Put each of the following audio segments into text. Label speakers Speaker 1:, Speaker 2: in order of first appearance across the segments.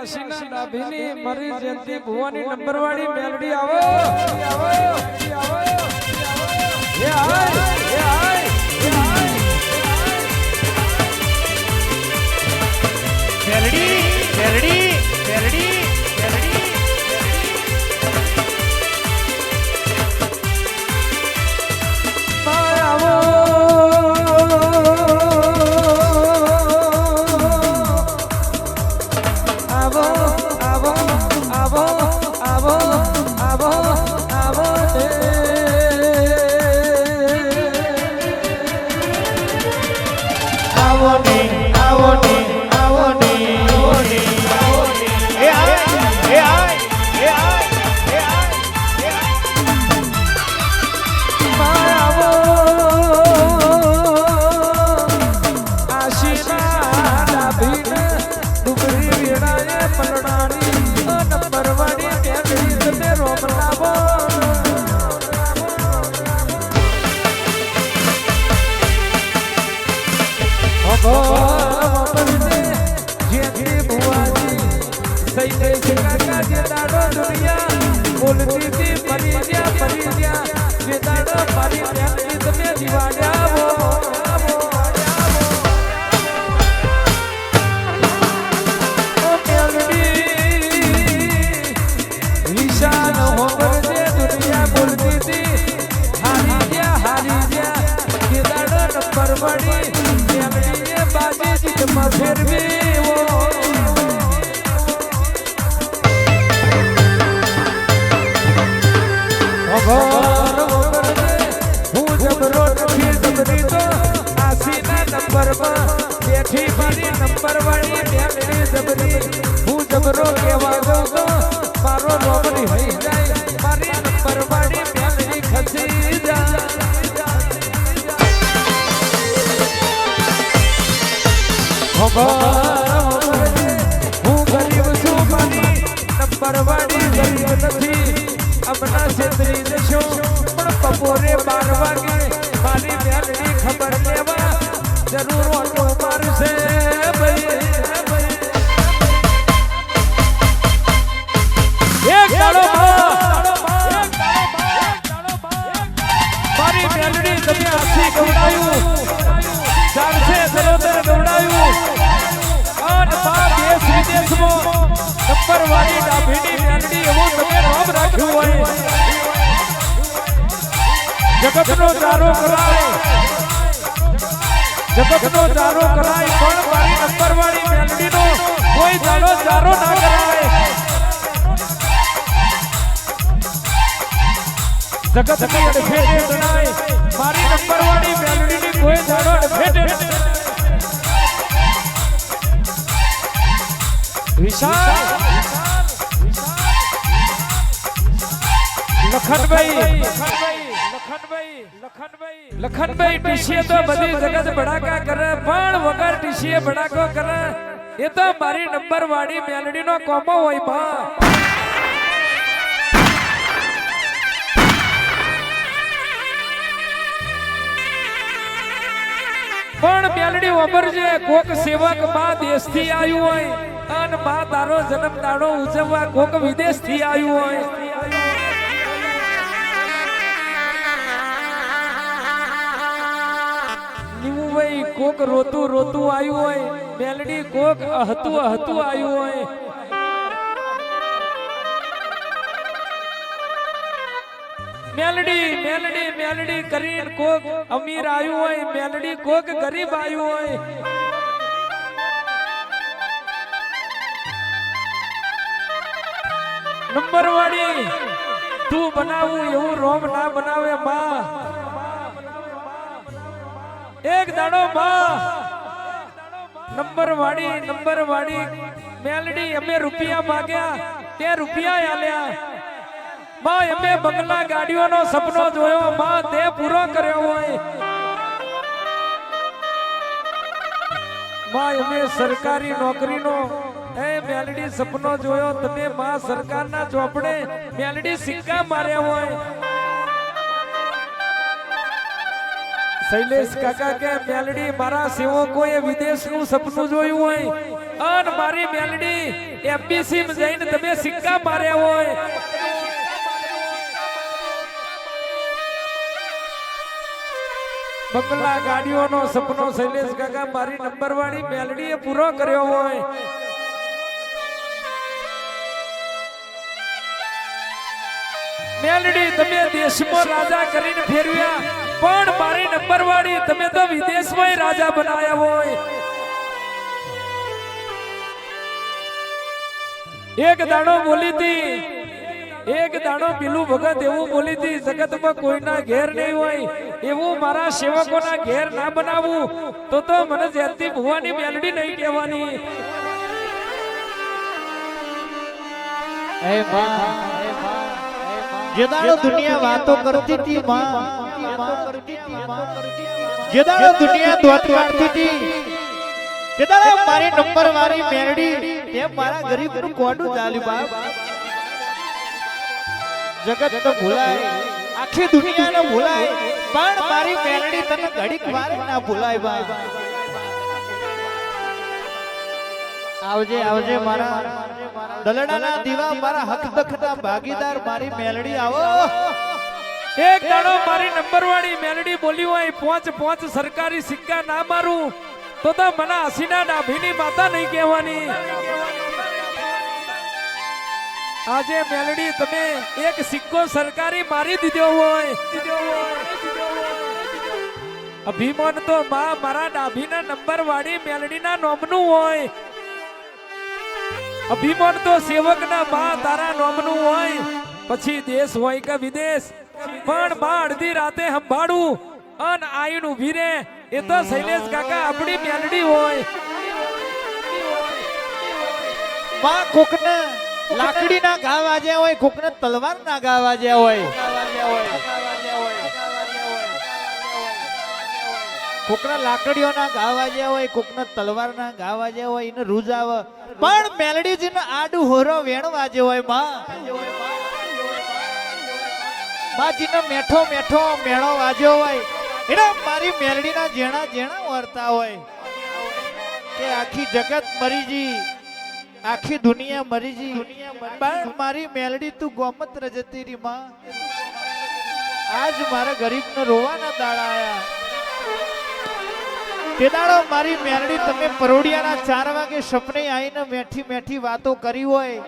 Speaker 1: આશીના ડાભીની મારી જયંતિ ભુવાની નંબરવાળી મેલડી આવો એ આય
Speaker 2: મેલડી મેલડી મેલડી મેલડી
Speaker 1: આવો આવો આવો આવો આવો આવો આવો
Speaker 2: આવો ને આવો ને આવો ને આવો ને આવો ને એ આય એ આય એ આય એ આય એ આય
Speaker 1: આવો આશીના ડાભીને ડુબરી વેળાએ પલડાની નંબરવાળી મેલડી તમે રોમ લાવો બોલતી હતી પરી જ્યાં જે દાડો મારી મેલડી તમે જીવાડ્યા વિશાલ હોબર જે દુનિયા બોલતી હતી હારી જ્યાં જે દાડો નંબર વળી મેલડીએ બાજી જીતમાં ફેરવી હું જબરો નથી જબરી તો આશીના નંબરમાં બેઠી મારી નંબર વાળી મેલડી જબરી હું જબરો કેવા દઉં તો મારો રોમની હઈ જાય મારી નંબર વાળી મેલડી ખસી જાય હું ગરીબ છું મારી નંબર વાળી ગરીબ નથી अपना छेत्री देशो पण बपोरे 12 वागे मारी मेलडी खबर लेवा जरूर ऑटो मारसे भाई एक डालो मारी मेलडी તમે આસી ગવડાયું ચારસે સરોદર ગવડાયું અને બા દેશ વિદેશમાં નંબર વાળી ડાભીની મેલડી એવું તમે નામ રાખ્યું હોય જગતનો ચારો કરાય પણ મારી નંબર વાળી મેલડીનો કોઈ દાડો ચારો ના કરાય જગતની અડફેટે ગણાય મારી નંબર વાળી મેલડીની કોઈ દાડો અડફેટે વિશાલ લખનભાઈ ટીસીએ તો બધી જગત બડાકા કરે પણ વગર ટીસીએ બડાકો કરે એ તો મારી નંબર વાળી મેલડીનો કોમો હોય માં પણ મેલડી ઓબરજે કોક સેવક માં દેશથી આવ્યું હોય અને માં તારો જન્મ દાડો ઉજવવા કોક વિદેશથી આવ્યું હોય કોક રોતું આવ્યું હોય મેલડી કોક હતું આવ્યું હોય મેલડી કરીને કોક અમીર આવ્યું હોય મેલડી કોક ગરીબ આવ્યું હોય નંબર વાળી તું બનાવું એવું રોમ ના બનાવે માં એક દાડો માં નંબર વાળી મેલડી અમે રૂપિયા માંગ્યા તે રૂપિયા આલ્યા માં અમે બંગલા ગાડીઓનો સપનો જોયો માં તે પૂરો કર્યો હોય માં અમે સરકારી નોકરીનો એ મેલડી સપનો જોયો તમે માં સરકારના ચોપડે મેલડી સિક્કા માર્યા હોય શૈલેષ કાકા કે મેલડી મારા સેવકોએ વિદેશનું સપનું જોયું હોય અને મારી મેલડી એમબીસી માં જઈને તમે સિક્કા માર્યા હોય, બંગલા ગાડીઓનો સપનો શૈલેષ કાકા મારી નંબર વાળી મેલડીએ પૂરો કર્યો હોય, મેલડી તમે દેશમાં રાજા કરીને ફેરવ્યા, પણ મારી નંબર વાળી તમે તો વિદેશમાં રાજા બનાયા હોય. એક દાડો બોલી હતી, એક દાડો પીલું ભગત એવું બોલી હતી, જગતમાં કોઈના ઘેર નહીં હોય એવું મારા સેવકોના ઘેર ના બનાવવું તો મને જયંતી ભુવાની મેલડી નહીં કહેવાની.
Speaker 2: જે દાડો દુનિયા વાતો કરતી હતી માં, જે દાડો દુનિયા દોત વાળતી હતી, તે દાડો મારી નંબર વાળી મેલડી તે મારા ગરીબનું કોડું ચાલ્યું બાપ. જગત તો ભૂલાય, આખી દુનિયાને ભૂલાય, પણ મારી મેલડી તને ઘડીક વાર ના ભૂલાય બાપ. આવજે આવજે મારા દલડાના દીવા, મારા હક દખના ભાગીદાર મારી મેલડી આવો.
Speaker 1: એક દાડો મારી નંબર વાળી મેલડી બોલી હોય, પોંચ સરકારી સિક્કા ના મારું તો મને હસીના ડાભીની માતા નહીં કહેવાની. આજે મેલડી તમે એક સિક્કો સરકારી મારી દીધો હોય, અભિમાન તો મારા ડાભીના નંબર વાળી મેલડીના નોમનું હોય, અભિમાન તો સેવકના તારા નોમનું હોય, પછી દેશ હોય કે વિદેશ, પણ અડધી રાતે સંભાળું અને આઈન ઉભી રે એ તો શૈલેષ કાકા આપણી મેલડી હોય.
Speaker 2: માં કોકને લાકડી ના ઘા વાજ્યા હોય, કોકને તલવાર ના ઘા વાજ્યા હોય, કોકના લાકડીઓ ના ઘા વાજ્યા હોય, કોકને તલવાર ના ઘા વાજ્યા હોય, એને રૂજ આવે, પણ મેલડીજીને આડું હોરો વેણ વાજ્યો હોય માં, માજીને મેઠો મેઠો મેળો વાજ્યો હોય, એના મારી મેલડીના જેણા જેણા વર્તા હોય કે આખી જગત મરી જી, આખી દુનિયા મરી જી, પણ મારી મેલડી તું ગોમત્ર જતી રી માં. આજ મારા ગરીબને રોવાના દાડા આયા, તે દાડો મારી મેલડી તમે પરોડિયાના 4 વાગે સપને આવીને મેઠી મેઠી વાતો કરી હોય,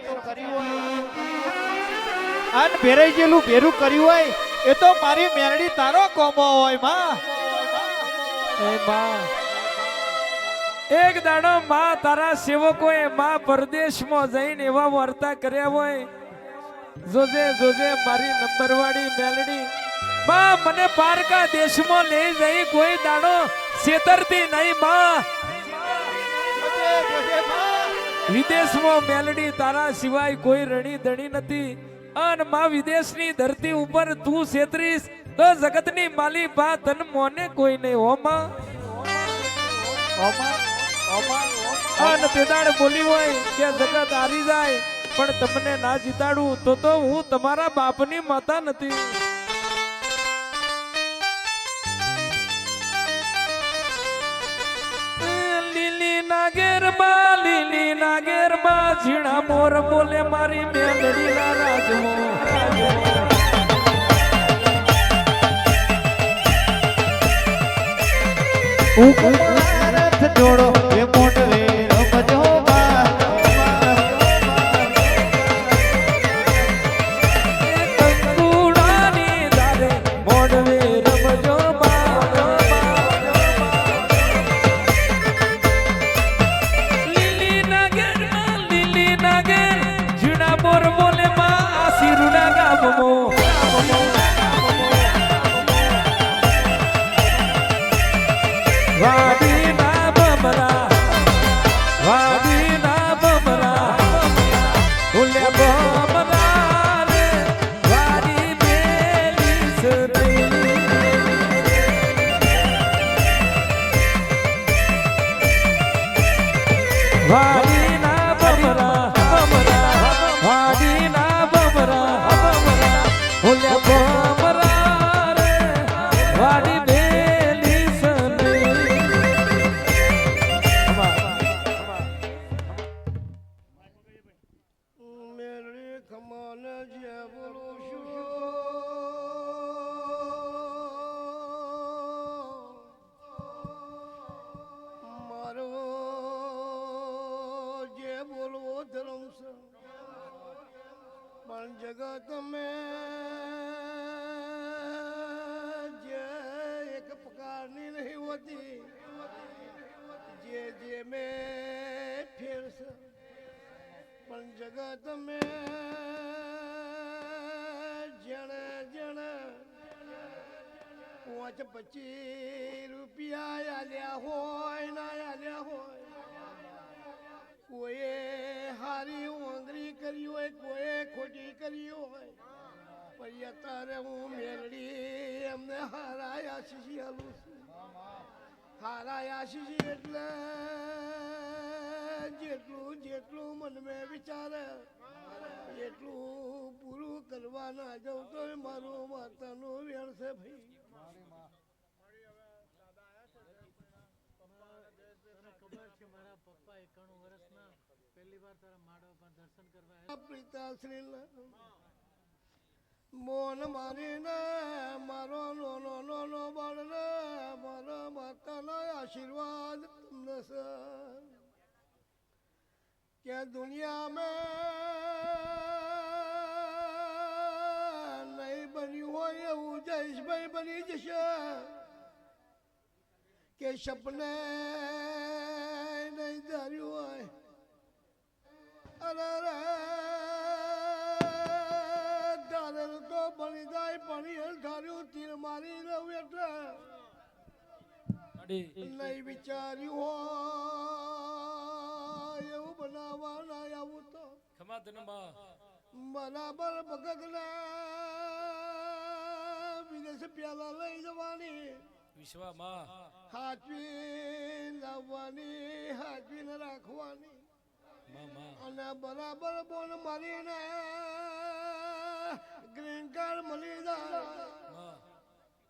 Speaker 2: અન ભેરાઈ ગયેલું ભેરું કર્યું હોય, એ તો મારી મેલડી તારો કોમો હોય માં.
Speaker 1: એક દાડો તારા સેવકોએ પરદેશમાં જઈને એવા વાર્તા કર્યા હોય, જોજે જોજે મારી નંબર વાળી મેલડી મને પારકા દેશમાં લઈ જઈ કોઈ દાડો છેતરતી નહીં માં. વિદેશમાં મેલડી તારા સિવાય કોઈ રણી દણી નથી, અને વિદેશની ધરતી ઉપર તું છેતરીશ તો જગતની માલી બા તન મોને કોઈ નહીં હો માં. અને તેદાડ બોલી હોય કે જગત હારી જાય પણ તમને ના જીતાડું તો હું તમારા બાપની માતા નથી. લીલી નાગેર માં ઝીણા મોર બોલે મારી મેલડી ના રાજમો.
Speaker 2: રથ જોડો એ મોટવે રમજો
Speaker 1: કંકુડાની દારે મોડવે રમજો લીલી નાગેર ઝીણા મોર બોલે માં આશીરુના ગામો. વાડી ના બમરા
Speaker 3: મેળે ખમાન જે બોલું છું મારો જે બોલવો ધર્મ છે પણ જગત મેં જે એક પ્રકારની નહીં હોતી જે મેં ફેરશે પણ જગત મેં જેણે જેણે 25 રૂપિયા આલ્યા હોય ના આલ્યા હોય કોઈએ હારી ઓંગળી કરી હોય કોઈએ ખોટી કરી હોય પણ અત્યારે હું મેળડી એમને હારા આશીષી આલું છું હારા આશીષી એટલે જેટલું જેટલું મન મેં વિચારે એટલું પૂરું કરવા ના જાઉં તો મારું માતાનું વેણ છે ભાઈ
Speaker 4: મારા પપ્પા 91 વર્ષના પહેલી વાર તારા માડવા પર દર્શન કરવા
Speaker 3: પિતાશ્રી મોન મારીને મારો નાનો નાનો બાળને મારા માતાના આશીર્વાદ તમને છે કે દુનિયામાં નહીં બન્યું હોય એવું જયેશભાઈ બની જશે કે સપને નહીં ધાર્યું હોય અરે ધારેલું તો બની જાય પણ ધાર્યું તીર મારી રહું એટલે નહીં વિચાર્યું હોય એવું બનાવવા ના આવું તો બરાબર ભગતને વિદેશ પેલા લઈ જવાની
Speaker 4: વિશ્વમાં
Speaker 3: હાચવી લાવવાની હાચવીને રાખવાની અને બરાબર બોલ મારીને ગ્રીન કાર્ડ મળી જાય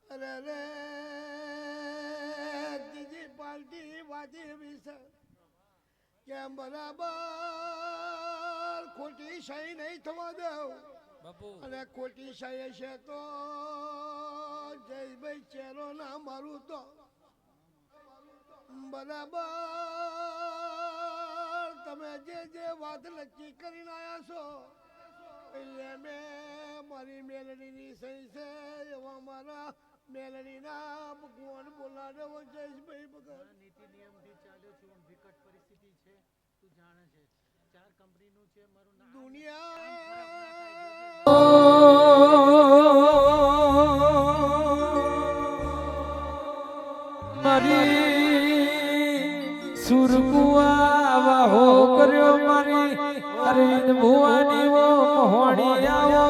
Speaker 3: અરે રે બીજી પાર્ટી વાતી એવી છે કે બરાબર ખોટી સહી નહીં થવા દઉં અને ખોટી સહી છે તો જયભાઈ ચેરો ના મારું તો બરાબર તમે જે વાત નક્કી કરીને આવ્યા છો એટલે મેં મારી મેલડીની સહી છે એવા મારા મેલડીના ભગવાન બોલાડો જયેશભાઈ ભગત
Speaker 4: નીતિ નિયમથી ચાલ્યો છું પણ વિકટ પરિસ્થિતિ છે તું જાણે છે 4 કંપનીનું છે મારું નામ
Speaker 1: મારી સુરકુઆ વાહો કર્યો મારી અરવિંદ ભુવાની વો મોહણી આવો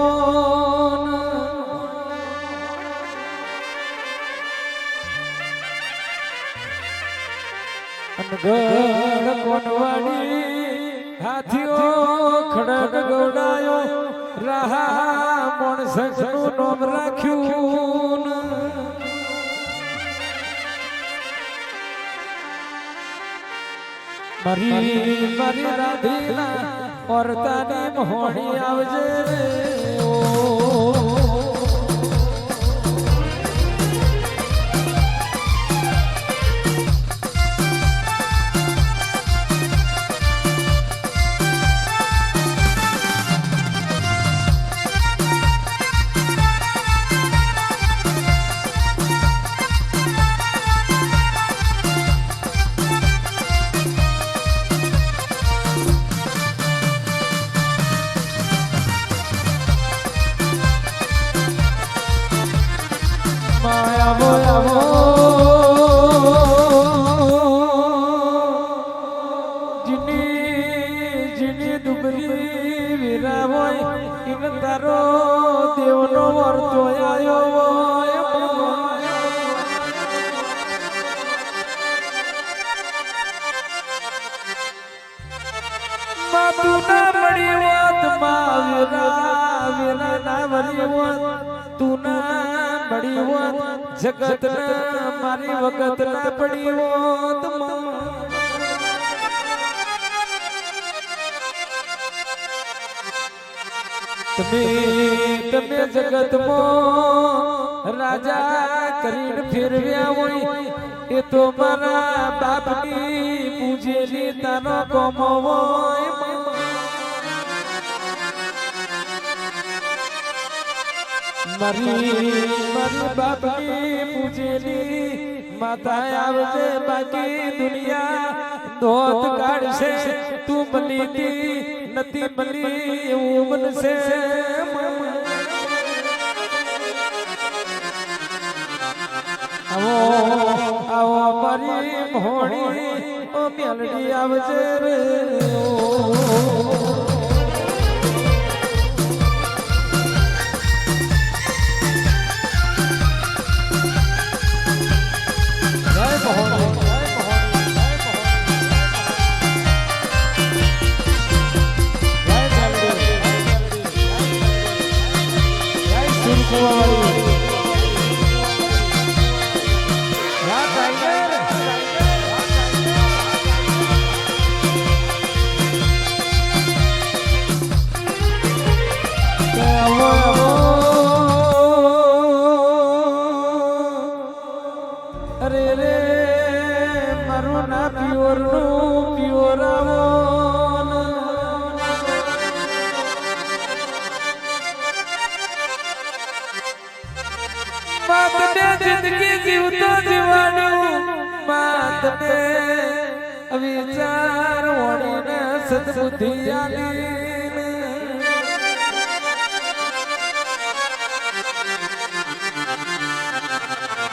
Speaker 1: અનગઢ કોનવાડી હાથીઓ ખડક ગોડાયો રાહા મોણસનું નામ રાખ્યું મારી મારી રાધેલા ઓરતાની મોહણી આવજે રે ઓ દેવનો વર્તો આયો તું ના મળી વાત વીરા ના વરી વાત તું ના મળી વાત જગત ના મારી વખત ના પડી વાત તમે જગતમાં રાજા કરીને ફેરવ્યા હોય એ તો મારા બાપની પૂજેલી તાનો કોમો હોય મારી બાપની પૂજેલી માતા આવજે બાકી દુનિયા દોત કાઢશે તું બની નથી બની એવું બનશે આવો મારી મોહણી ઓ મેલડી આવજે રે અરે રે મારું ના પ્યોર નું પ્યોર જિંદગી જીવતો જીવાડ્યું માતને વિચાર ઓળીને સદબુદ્ધિ આલી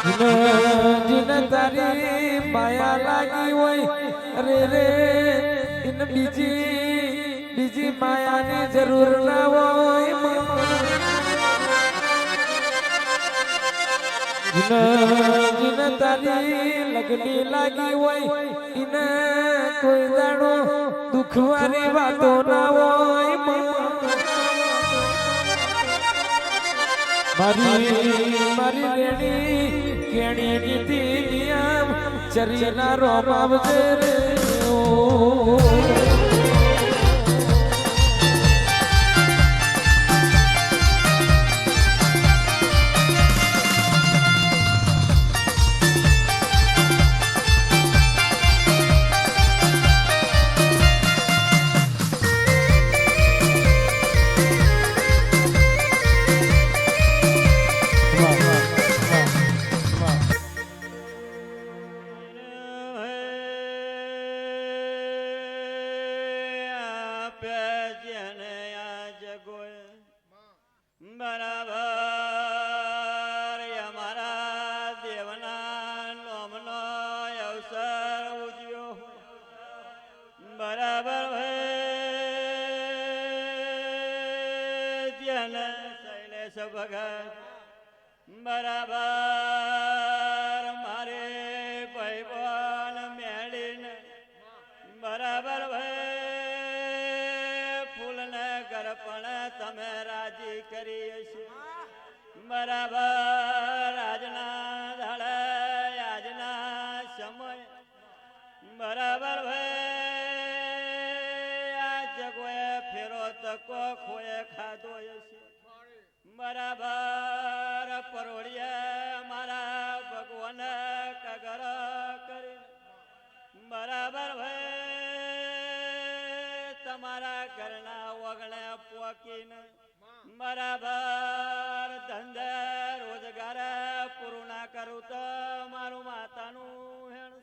Speaker 1: જીને તારી માયા લાગી હોય અરે રે ઇન બીજી માયાની જરૂર ના હોય જીને તારી લગની લાગી હોય ઇને કોઈ દાડો દુખવારી વાતો ના હોય મારી રેણી કેણી નીતિ નિયમ ચરીના રોમ આવજે રે
Speaker 5: બરાબર અમારા દેવના નોમનો અવસર ઉજ્યો બરાબર ધ્યાન શૈલેષ ભગત બરાબર મારે ભાઈબોન મેળીને બરાબર ફૂલને ગરપણ તમે રાજી કરી છે બરાબર આજના દાડે આજના સમય બરાબર આ જગોએ ફેરો તકો ખોએ ખાધો છે બરાબર પરોળિયા મારા ભગવાન કગર કરી બરાબર તમારા ઘરના વગણે પોકીને બરાબર ધંધે રોજગાર પૂરું ના કરું તો મારું માતાનું હેણ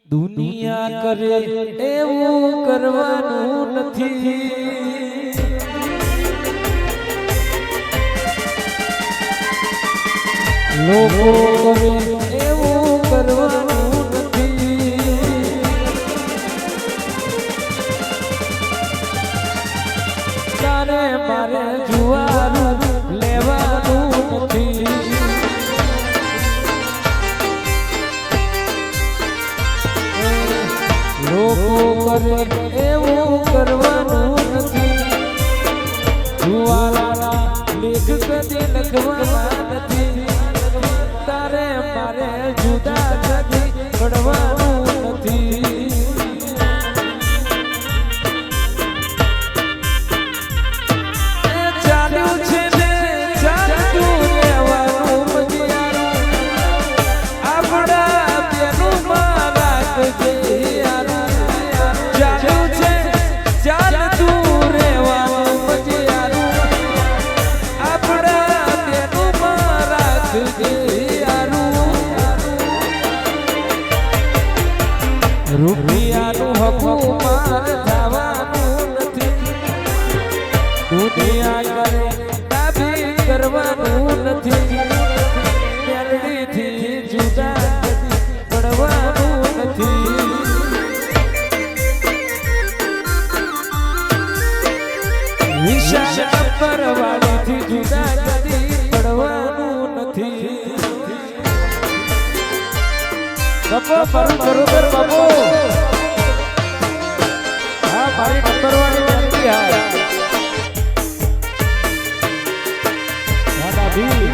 Speaker 1: દુનિયા કરે એવું કરવાનું નથી લોકો કરે એવું કરવાનું નથી તારે મારે જુવાનું લેવાનું નથી લોકો કરે એવું કરવાનું નથી જુવાના લેખ કદી લખવાના નથી તારે મારે જુદા જુદી પડવાનું નથી રૂપિયાનું હકું માર થવાનું નથી દુનિયા કરે દાબી કરવાનું નથી મેલડીથી જુદા પડવાનું નથી વિશાળ પરવાળીથી જુદા કદી પડવાનું નથી બાપો પરું બરોબર બાપો હા મારી નંબર વાળી બેનતી હા દાદા ભી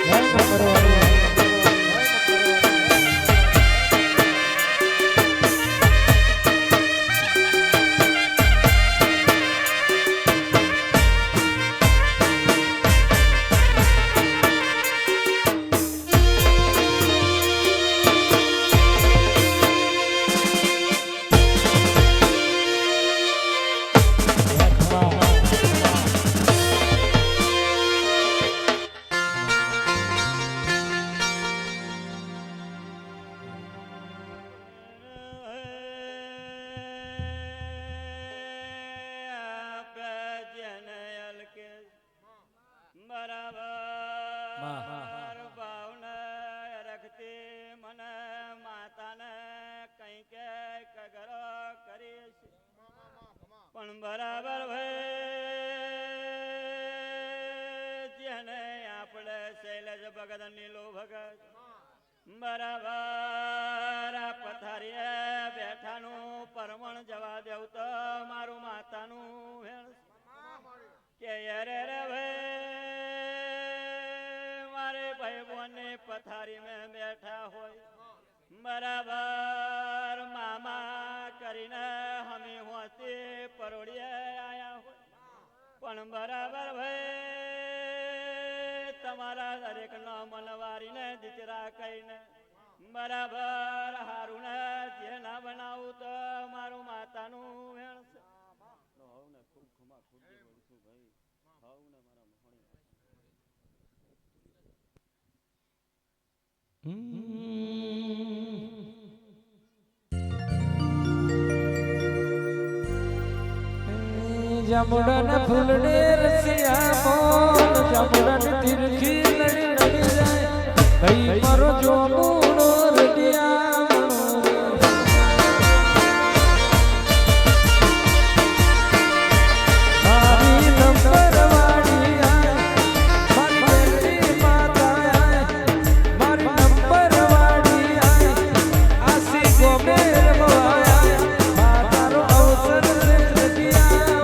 Speaker 1: નંબર વાળી
Speaker 5: બરાબર ભાવને રખતી મને માતાને કઈ કે કગરો કરીશ પણ બરાબર ભાઈ જેને આપણે શૈલેષ ભગત નીલો ભગત બરાબર આ પથારીએ બેઠાનું પરમણ જવા દેવ તો મારું માતાનું વેણ કે યારે રે ભાઈ પથારી મેં બેઠા હોય બરાબર મામા કરીને હમી હોતી પરોડીએ આયા હોય પણ બરાબર ભાઈ તમારા દરેક નો મનવારીને દીકરા કહીને બરાબર હારું ને જે ના બનાવું તો મારું માતાનું વેણ છે ખૂબ ખમા ખૂબ છું ભાઈ હાવ ને મારા
Speaker 1: જામુડાના ફૂલડે રસિયા મોન જામુડાની તીરખી લડી લડી જાય કઈ મારો જોમુડો રડિયા મારી નંબર વાળી આય મારી બેટી માતા આય મારી નંબર વાળી આય આસી ગોમે રમવાયા માતારો અવસર રે રડિયા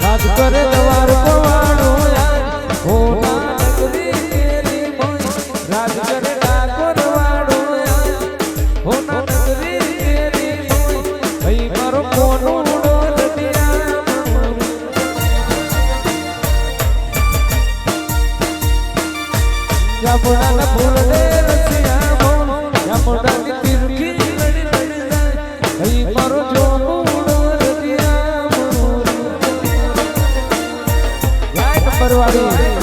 Speaker 1: રાજ કરે દવાર પવાડો હોના નગરી કેરી મોય રાજ કરે ડાકોર વાડો હોના નગરી કેરી મોય ભઈ મારો કોનો ઉડો રડિયા જામુડાના ફૂલ દે રસિયા મોન જામુડાની તીરખી લડી લડી જાય ભઈ મારો જોનો ઉડો રડિયા પરવાડી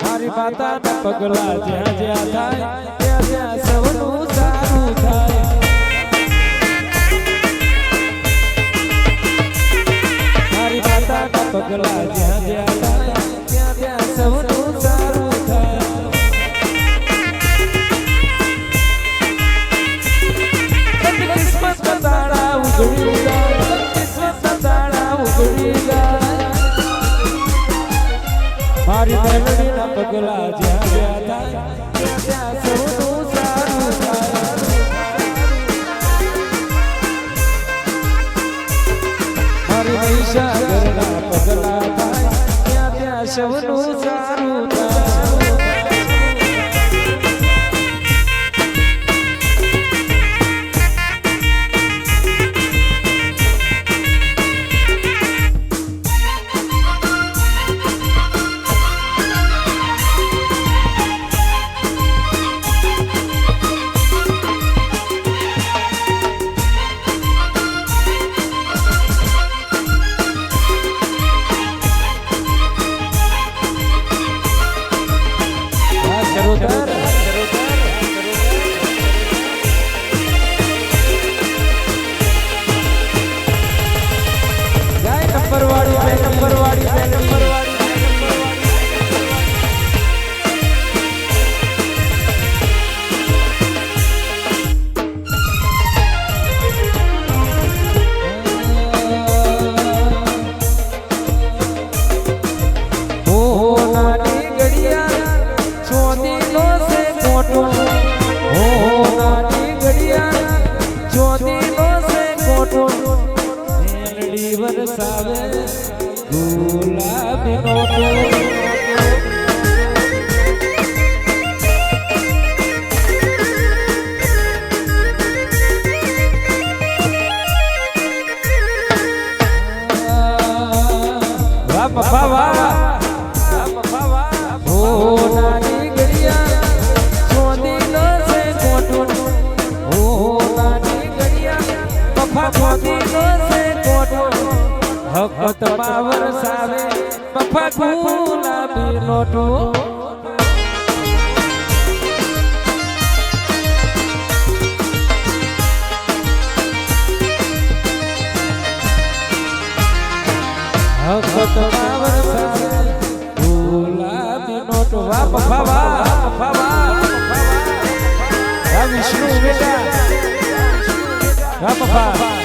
Speaker 1: મારી માતાના પગલા જ્યાં જ્યાં થાય ત્યાં ત્યાં સૌનું સારું થાય. મારી માતાના પગલા જ્યાં જ્યાં થાય ત્યાં ત્યાં સૌનું સારું થાય. કિસ્મત તારા ઉગડી જાય, કિસ્મત તારા ઉગડી જાય. મારી મેલડીના પગલા જ્યાં જ્યાં થાય ત્યાં ત્યાં સૌનું સારું થાય. મારી મહીસાગરના પગલા થાય ત્યાં ત્યાં સૌનું સારું થાય. વરસાવે ગુલાબીનો હકત પાવર સાવે પફા ગુલાબી નોટો હકત પાવર સાવે ગુલાબી નોટો વાહ પફા વાહ વિષ્ણુ બેટા વાહ પફા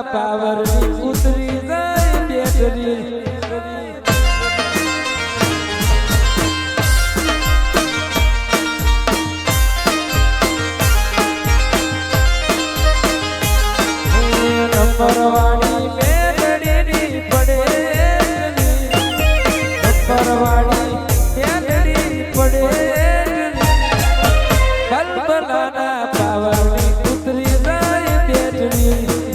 Speaker 1: પાવર ઉતરી જાય બેટરી નંબરવાળી બેટરી પડે નંબરવાળી બેટરી પડે બલબલાના પાવરની ઉતરી જાય બેટરી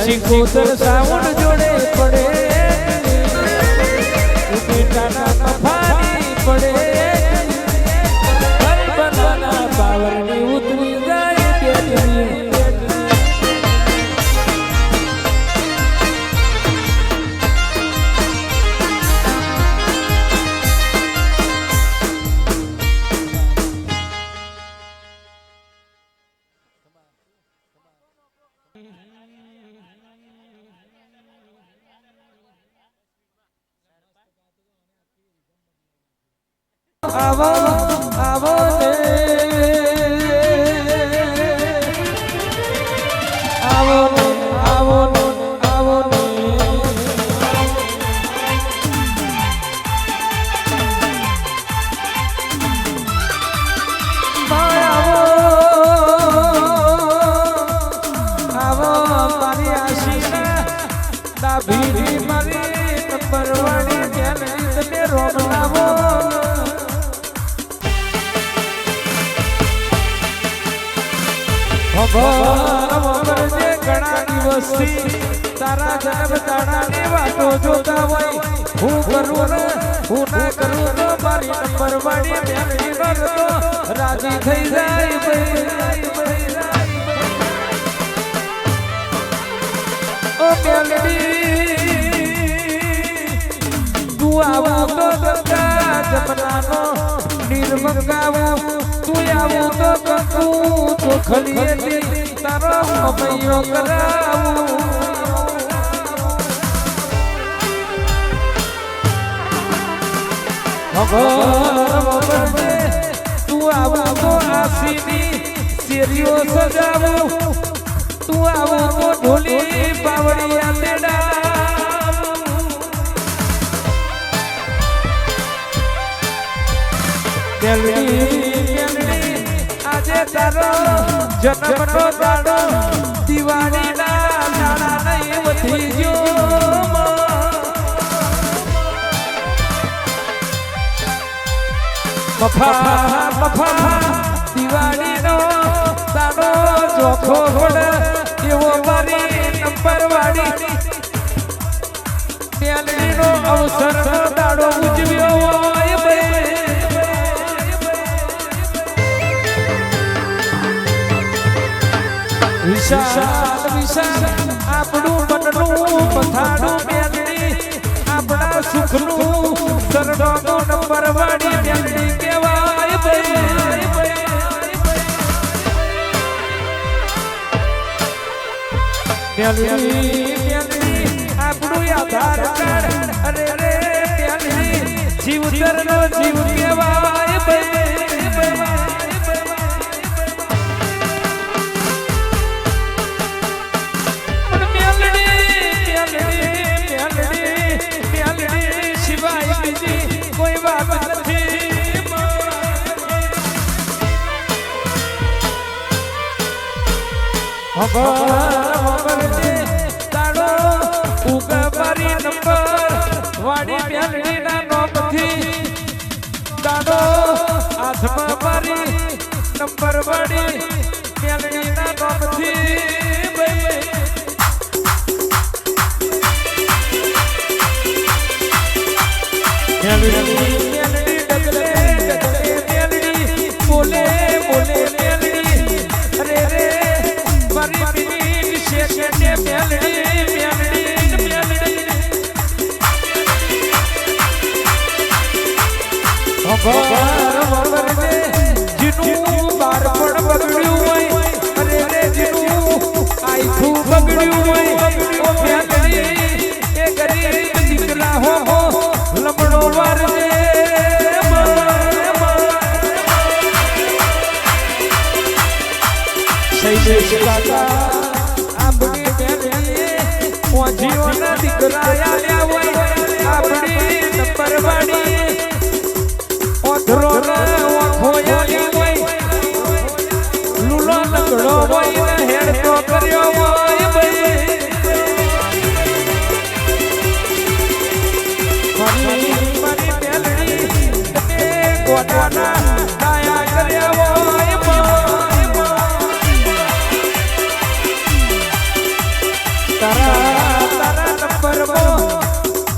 Speaker 1: શિકોતર સાવણ જોડે પડે બેટાના મફાની પડે બલબલાના પાવરની ઉતરી જાય બેટરી આવો આવો ને આવો ને આવો ને આવો ને આવો મારી આશીના ડાભી મારી નંબરવાળી ત્યાં તમે રોમ લાવો જે ઘણા દિવસથી તારા જન્મ તાળાની વાતો જોતા હોય હું કરું ને હું ના કરું તો મારી નંબર વાળી બેની તો રાજી થઈ જાય ઓ મેલડી તું આવું તો ગંગા જમનાનો નિર્મંગાવું તું આવું તો કંકુ તો ખલીએથી તારો મૈયો કરાવું તું આવું તો આસીની શેરીઓ સજાવું તું આવું તો ઢોલી પાવડિયા તેડા આજે તારો જન્મનો દાડો દિવાળીના દાડા નહીં વધી ગયો મફા મફા દિવાળીનો દાડો જોખો પડે એવો મારી નંબર વાળી મેલડીનો અવસરનો દાડો ઉજવ્યો હોય વિશાળ વિશાળ આપણું મનનું પથારું મેલડી આપણા સુખનું સરડોનો નંબર વાળી મેલડી કહેવાય મેલડી આપણું આધાર કાર્ડ અરે રે મેલડી જીવતરનો જીવ કહેવાય સિવાય બીજી કોઈ વાત નથી તારો ઉગમારી નંબર વાડી મેલડીના નોમથી તારો હાથમાં મારી નંબર વાડી મેલડીના નોમથી બોલે બોલે મેલડી અરે રે મારી બીની શેકને મેલડી મેલડી મેલડી ખબર રે જીનું બાર પણ બગડ્યું હોય અરે રે જીનું આખું બગડ્યું હોય ઓ મેલડી એ ગરીબ દીકરા હો લમડો વારજે શૈલેષ કાકા આપણી મેલડીએ ઓજીઓના દીકરા આવ્યા હોય આપણી નંબર વાળી ઓધરો ઓખો આવી હોય લૂલો લગડો હોય ને હેડતો કર્યો હોય મારી મેલડી તમે ગોટાના દાયા કર્યા હોય તારા નંબરમાં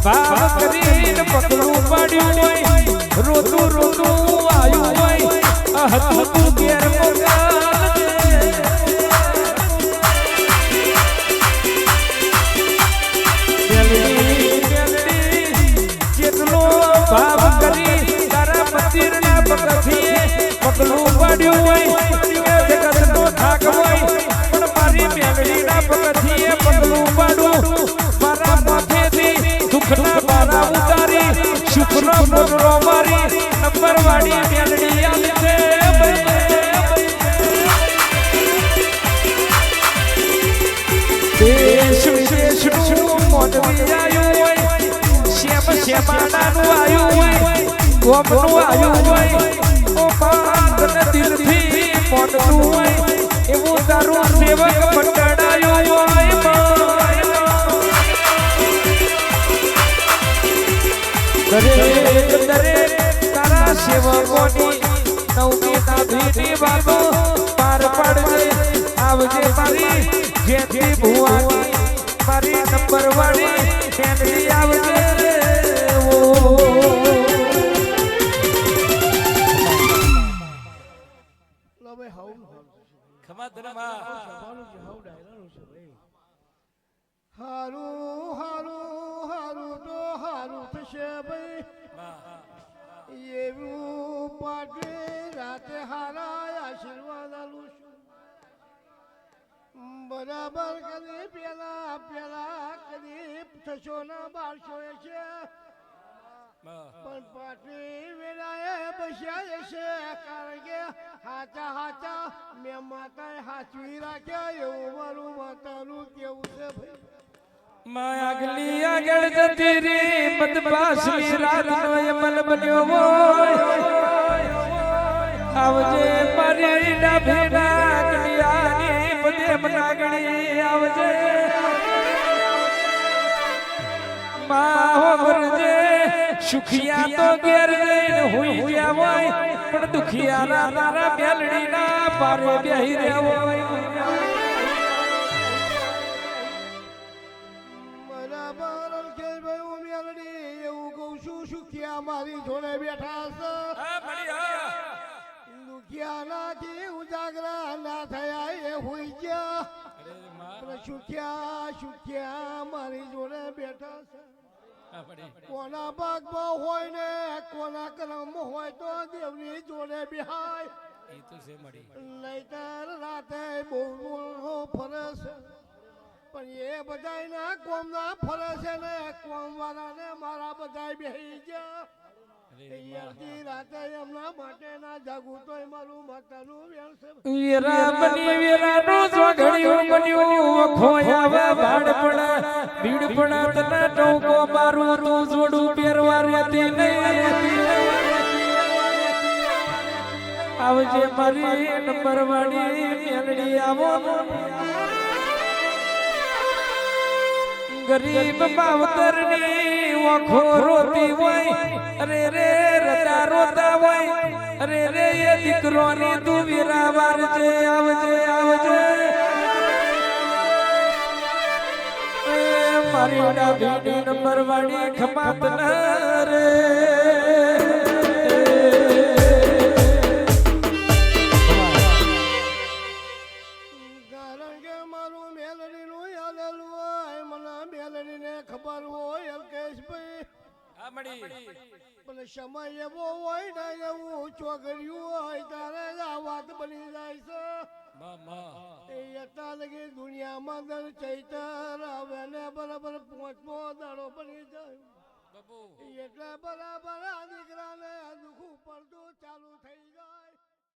Speaker 1: ભાવ કરીને પકડું પાડ્યું હોય રોતું રોતું આવ્યું હોય હતું તું ઘેર જેટલો ભાવ કરી તારા મંદિરના પગથિયે પગલું પાડ્યું હોય જગતનો થાક હોય પણ મારી મેલડીના પગથિયે પગલું પાડું મારા માથેથી દુઃખના બારા ઉતારી શુક્ર મોટરો મારી નંબર વાળી મેલડી આવી છે દેશ વિદેશનું મોટવી આવ્યું હોય શ્યામ શ્યામાનાનું આવ્યું હોય ગોમનું આવ્યું હોય ઓ પાંદને દિલથી મોટનું હોય એવું તારું સેવક મંડળાયું હોય દરેક દરેક તારા સેવકોની નવમી નાભીની વાતો પાર પાડજે આવજે મારી જેથી ભુવાની મારી નંબર વાળી મેલડી આવજે
Speaker 3: હારું હારું હારું તો હારું થશે ભાઈ એવું પાટે રાતે હારા આશીર્વાદ આલું છું બરાબર કદી પેલા પેલા કદી થશો ના બારશો છે પણ પાટલી વેળાએ બસ્યા છે કારણ કે હાચા હાચા મેં માતાએ હાચવી રાખ્યા એવું મારું માતાનું કેવું છે ભાઈ
Speaker 1: આગલી આગળ જતી રી બદમાશની રાતનો અમલ બન્યો હોય આવજે મારી ડાભીના કલિયાની બધે મનાગણી આવજે માં હો વરજે સુખિયા તો ઘેર જઈને હુઈ હુયા હોય પણ દુખિયાના તારા મેલડીના પારે બેહી રહેવો
Speaker 3: બરાબર અલ્કેશભાઈ હું મેલડી એવું કહું છું સુખિયા મારી જોડે બેઠા છે દુખિયાનાથી ઉજાગરા ના થયા એ હોઈ ગયા પણ સુખ્યા મારી જોડે બેઠા છે કોના ભાગમાં હોય ને કોના કર્મમાં હોય તો દેવની જોડે બિહાય નહીતર રાતે બહુ ફરે છે પણ એ બધાય ના કોમ ના ફરે છે ને કોમ વાળા ને મારા બધા બેહી ગયા રાતે એમના માટે ના જાગું તો મારું માતાનું વેણ છે
Speaker 1: વીરા બની વીરાનું સ્વઘડિયું બન્યું ખોયા ભાડ પડા ભીડ પડા તને ટોકો મારું તું જોડું પહેરવા રહેતી નહીં આવજે મારી નંબર વાળી મેલડી આવો ગરીબ માવતરની ઓખો રોતી હોય અરે રે રતા રોતા હોય અરે રે એ દીકરોની તું વીરા વારજે આવજે આવજે એ મારી ડાબી નંબર વાળી ખમાત ના રે
Speaker 3: કારણ કે મારું મેલડીનું યાદેલું હોય મને મેલડીને ખબર હોય અલ્કેશભાઈ પણ સમય એવો હોય ને એવું ચોગડ્યું હોય તારે આ વાત બની જાય છે એ અત્યાર લગી દુનિયામાં દર ચૈતર આવે ને બરાબર 5મો દાડો બની જાય